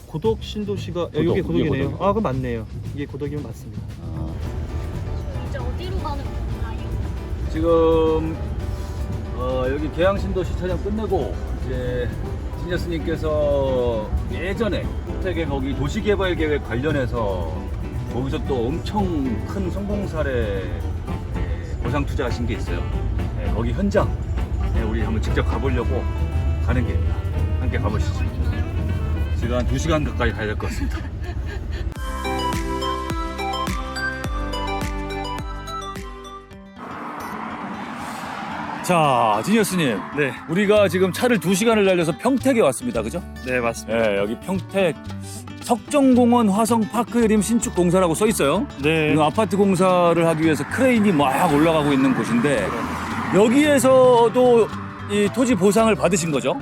고덕 신도시가 고덕, 여기 이게 고덕이네요. 고덕이고. 아, 그럼 맞네요. 이게 고덕이면 맞습니다. 이제 어디로 가는 건가요? 지금 여기 계양신도시 차량 끝내고 이제 진여스님께서 예전에 호택의 거기 도시개발계획 관련해서 거기서 또 엄청 큰 성공 사례 보상 투자하신 게 있어요. 네, 거기 현장 우리 한번 직접 가보려고 가는 길입니다. 함께 가보시죠. 지금 한 2시간 가까이 가야 될 것 같습니다. 자, 지니어스님. 네, 우리가 지금 차를 2시간을 달려서 평택에 왔습니다. 그죠? 네 맞습니다. 네, 여기 평택 석정공원 화성파크림 신축 공사라고 써 있어요. 네, 이 아파트 공사를 하기 위해서 크레인이 막 올라가고 있는 곳인데 여기에서도 이 토지 보상을 받으신 거죠?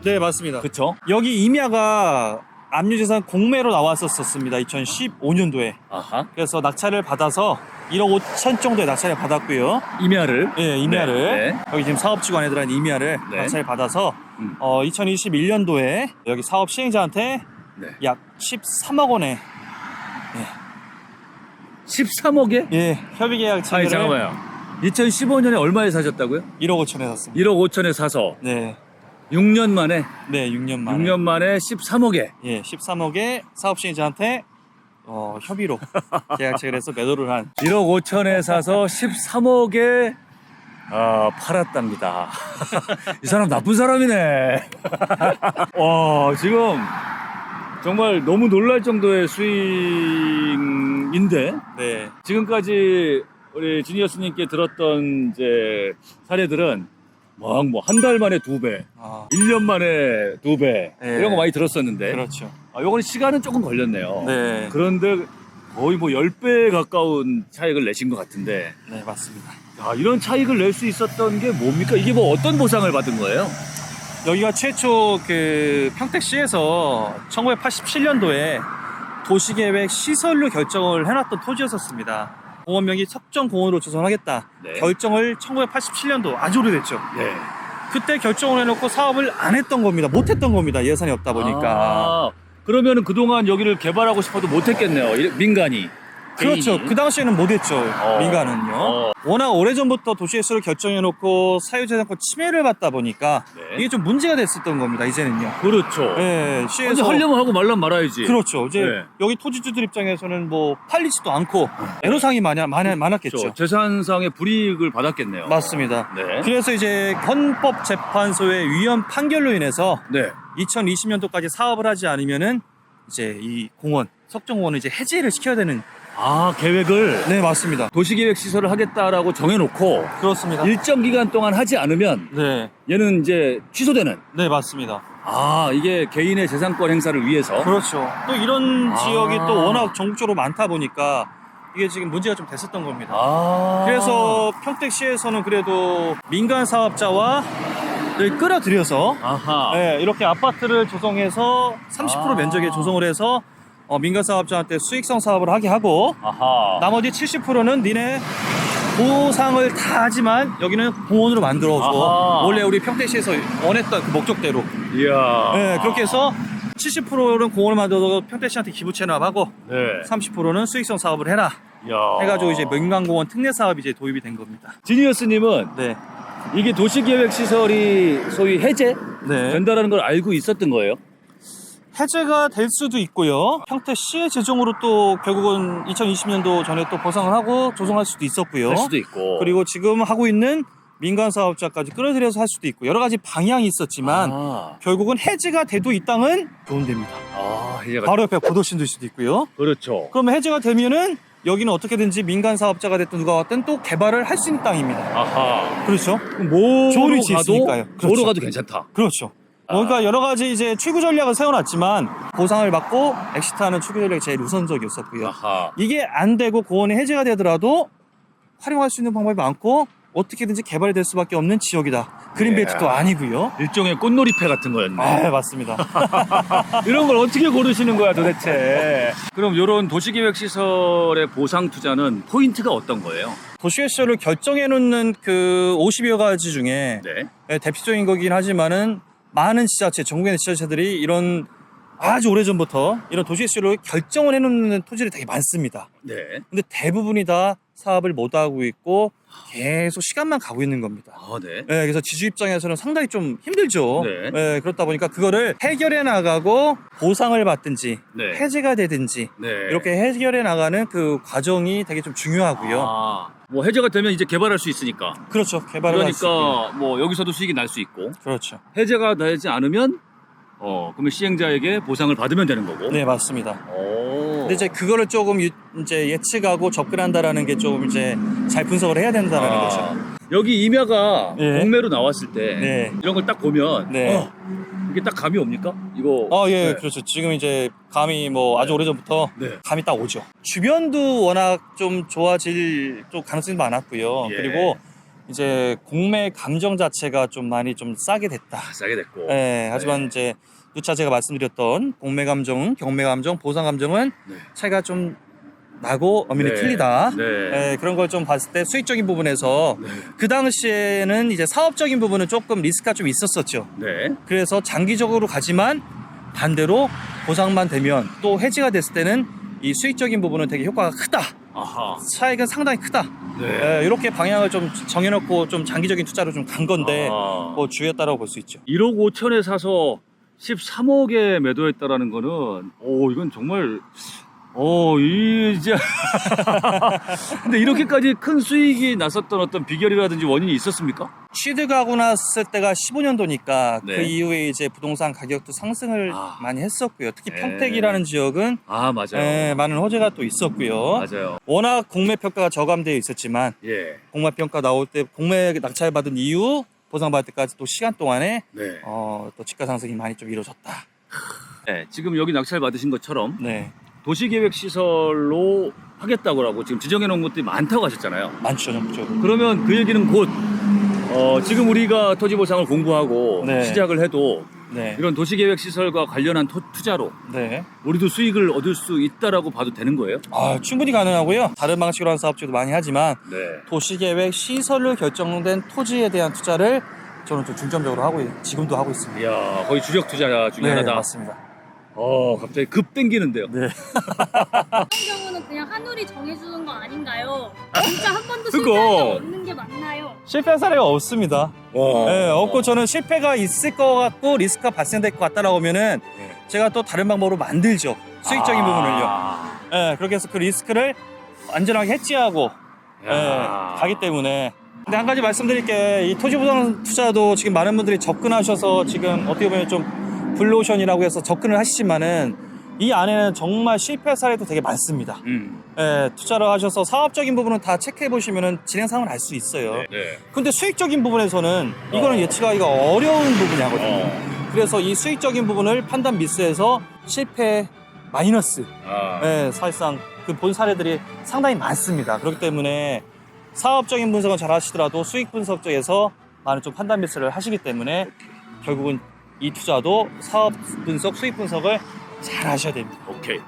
네 맞습니다. 그쵸? 여기 임야가 압류재산 공매로 나왔었습니다. 2015년도에. 아하. 그래서 낙찰을 받아서 1억 5천 정도의 낙찰을 받았고요. 임야를. 예, 임야를 네, 네. 여기 지금 사업지구안에 들어간 임야를 네. 낙찰을 받아서 음. 2021년도에 여기 사업 시행자한테 네. 약 13억 원의 13억에? 예, 협의 계약 아니 체결을 잠깐만요. 2015년에 얼마에 사셨다고요? 1억 5천에 샀습니다. 1억 5천에 사서 네, 6년 만에 네, 6년 만에 6년 만에 13억에. 예, 13억의 사업 시행자한테 협의로 계약 체결해서 매도를 한 1억 5천에 사서 13억에 팔았답니다. 이 사람 나쁜 사람이네. 와, 지금 정말 너무 놀랄 정도의 수익인데 네, 지금까지 우리 지니어스님께 들었던 이제 사례들은 막 뭐 한 달 만에 2배, 1년 만에 2배 네. 이런 거 많이 들었었는데 그렇죠. 요거는 시간은 조금 걸렸네요. 네, 그런데 거의 뭐 10배 가까운 차익을 내신 것 같은데 네 맞습니다. 이런 차익을 낼 수 있었던 게 뭡니까? 이게 뭐 어떤 보상을 받은 거예요? 여기가 최초 그 평택시에서 1987년도에 도시계획 시설로 결정을 해놨던 토지였었습니다. 공원명이 석정공원으로 조성하겠다. 네. 결정을 1987년도 아주 오래됐죠. 네. 그때 결정을 해놓고 사업을 안 했던 겁니다. 못 했던 겁니다. 예산이 없다 보니까. 그러면은 그동안 여기를 개발하고 싶어도 못 했겠네요. 민간이. 그렇죠. 개인이. 그 당시에는 못 했죠. 민간은요. 어. 워낙 오래전부터 도시예술을 결정해놓고 사유재산권 침해를 받다 보니까 네. 이게 좀 문제가 됐었던 겁니다. 이제는요. 그렇죠. 예, 아니, 시에서 하려면 하고 말란 말아야지. 그렇죠. 이제 네. 여기 토지주들 입장에서는 뭐 팔리지도 않고 애로사항이 많았겠죠. 그렇죠. 재산상의 불이익을 받았겠네요. 맞습니다. 네. 그래서 이제 헌법재판소의 위헌 판결로 인해서 네. 2020년도까지 사업을 하지 않으면은 이제 이 공원, 석정공원을 이제 해제를 시켜야 되는. 계획을 네, 맞습니다. 도시계획 시설을 하겠다라고 정해놓고 그렇습니다. 일정 기간 동안 하지 않으면 네, 얘는 이제 취소되는. 네, 맞습니다. 이게 개인의 재산권 행사를 위해서. 그렇죠. 또 이런 아. 지역이 또 워낙 전국적으로 많다 보니까 이게 지금 문제가 좀 됐었던 겁니다. 그래서 평택시에서는 그래도 민간 사업자와를 끌어들여서 아하. 네, 이렇게 아파트를 조성해서 30% 아. 면적에 조성을 해서 민간 사업자한테 수익성 사업을 하게 하고 아하. 나머지 70%는 니네 보상을 다 하지만 여기는 공원으로 만들어줘. 아하. 원래 우리 평택시에서 원했던 그 목적대로. 이야. 네, 그렇게 해서 70%는 공원을 만들어서 평택시한테 기부 체납하고 네. 30%는 수익성 사업을 해라 이야. 해가지고 이제 민간공원 특례 사업이 이제 도입이 된 겁니다. 지니어스님은 네, 이게 도시계획 시설이 소위 해제 네. 된다라는 걸 알고 있었던 거예요? 해제가 될 수도 있고요. 평택시의 재정으로 또 결국은 2020년도 전에 또 보상을 하고 조성할 수도 있었고요. 할 수도 있고. 그리고 지금 하고 있는 민간 사업자까지 끌어들여서 할 수도 있고 여러 가지 방향이 있었지만 결국은 해제가 돼도 이 땅은 좋은 데입니다. 해제가. 바로 옆에 고도신도일 수도 있고요. 그렇죠. 그러면 해제가 되면은 여기는 어떻게든지 민간 사업자가 됐든 누가 왔든 또 개발을 할 수 있는 땅입니다. 아하. 그렇죠? 뭐로 좋은 위치에 가도 있으니까요. 그렇죠. 뭐로 가도 괜찮다. 그렇죠. 그러니까 여러 가지 이제 출구 전략을 세워놨지만 보상을 받고 엑시트하는 출구 전략이 제일 우선적이었었고요. 아하. 이게 안 되고 공원이 해제가 되더라도 활용할 수 있는 방법이 많고 어떻게든지 개발이 될 수밖에 없는 지역이다. 그린벨트도 아니고요. 일종의 꽃놀이패 같은 거였네. 아, 맞습니다. 이런 걸 어떻게 고르시는 거야 도대체? 그럼 이런 도시계획 시설의 보상 투자는 포인트가 어떤 거예요? 도시계획시설을 결정해놓는 그 50여 가지 중에 네. 대표적인 거긴 하지만은 많은 지자체, 전국의 지자체들이 이런 아주 오래전부터 이런 도시 이슈로 결정을 해놓는 토지들이 되게 많습니다. 네. 근데 대부분이 다 사업을 못하고 있고 계속 시간만 가고 있는 겁니다. 아, 네. 네, 그래서 지주 입장에서는 상당히 좀 힘들죠. 네. 네, 그렇다 보니까 그거를 해결해 나가고 보상을 받든지 네. 해제가 되든지 네. 이렇게 해결해 나가는 그 과정이 되게 좀 중요하고요. 아, 뭐 해제가 되면 이제 개발할 수 있으니까. 그렇죠. 개발을 할 수 있고. 그러니까 뭐 여기서도 수익이 날 수 있고. 그렇죠. 해제가 되지 않으면 그러면 시행자에게 보상을 받으면 되는 거고. 네, 맞습니다. 오. 근데 이제 그거를 조금 이제 예측하고 접근한다라는 게 조금 이제 잘 분석을 해야 된다는 거죠. 여기 임야가 예. 공매로 나왔을 때 네. 이런 걸 딱 보면 네. 이게 딱 감이 옵니까? 이거. 예, 네. 그렇죠. 지금 이제 감이 뭐 아주 오래전부터 네. 감이 딱 오죠. 주변도 워낙 좀 좋아질 좀 가능성이 많았고요. 예. 그리고 이제 공매 감정 자체가 좀 많이 좀 싸게 됐다. 싸게 됐고. 예, 하지만 네. 이제 누차 제가 말씀드렸던 공매 감정, 경매 감정, 보상 감정은 네. 차이가 좀 나고 엄연히 네. 틀리다. 네. 예, 그런 걸 좀 봤을 때 수익적인 부분에서 네. 그 당시에는 이제 사업적인 부분은 조금 리스크가 좀 있었었죠. 네. 그래서 장기적으로 가지만 반대로 보상만 되면 또 해지가 됐을 때는 이 수익적인 부분은 되게 효과가 크다. 아하. 차익은 상당히 크다. 네. 이렇게 방향을 좀 정해놓고 좀 장기적인 투자로 좀 간 건데 아. 뭐 주였다라고 볼 수 있죠. 1억 5천에 사서 13억에 매도했다라는 거는 이건 정말 이제 근데 이렇게까지 큰 수익이 났었던 어떤 비결이라든지 원인이 있었습니까? 취득하고 났을 때가 15년도니까 네. 그 이후에 이제 부동산 가격도 상승을 아. 많이 했었고요. 특히 네. 평택이라는 지역은 아, 맞아요. 많은 호재가 또 있었고요. 맞아요. 워낙 공매 평가가 저감되어 있었지만 예. 공매 평가 나올 때 공매 낙찰 받은 이후 보상받을 때까지 또 시간 동안에 네. 또 집가 상승이 많이 좀 이루어졌다. 네. 지금 여기 낙찰 받으신 것처럼 네, 도시계획 시설로 하겠다고 하고 지금 지정해 놓은 것들이 많다고 하셨잖아요. 많죠, 전국적으로. 그러면 그 얘기는 곧 지금 우리가 토지 보상을 공부하고 네. 시작을 해도 네, 이런 도시계획 시설과 관련한 투자로 네. 우리도 수익을 얻을 수 있다라고 봐도 되는 거예요? 충분히 가능하고요. 다른 방식으로 하는 사업주도 많이 하지만 네. 도시계획 시설로 결정된 토지에 대한 투자를 저는 좀 중점적으로 지금도 하고 있습니다. 이야, 거의 주력 투자 중에 네, 하나다. 맞습니다. 갑자기 급 땡기는데요. 네. 그런 경우는 그냥 하늘이 정해주는 거 아닌가요? 진짜 한 번도 그거. 실패하지 없는 게 맞나요? 실패한 사례가 없습니다. 네, 없고 저는 실패가 있을 것 같고 리스크가 발생될 것 같다라고 하면은 네. 제가 또 다른 방법으로 만들죠. 수익적인 부분을요. 아. 네, 그렇게 해서 그 리스크를 안전하게 해지하고 야. 가기 때문에. 근데 한 가지 말씀드릴 게 이 토지부동 투자도 지금 많은 분들이 접근하셔서 지금 어떻게 보면 좀 블루오션이라고 해서 접근을 하시지만은 이 안에는 정말 실패 사례도 되게 많습니다. 투자를 하셔서 사업적인 부분은 다 체크해 보시면은 진행 상황을 알 수 있어요. 네. 근데 수익적인 부분에서는 이거는 예측하기가 어려운 부분이 하거든요. 어. 그래서 이 수익적인 부분을 판단 미스해서 실패 마이너스 사실상 그 본 사례들이 상당히 많습니다. 그렇기 때문에 사업적인 분석은 잘 하시더라도 수익 분석 쪽에서 많은 좀 판단 미스를 하시기 때문에 결국은 이 투자도 사업 분석, 수익 분석을 잘 하셔야 됩니다. 오케이.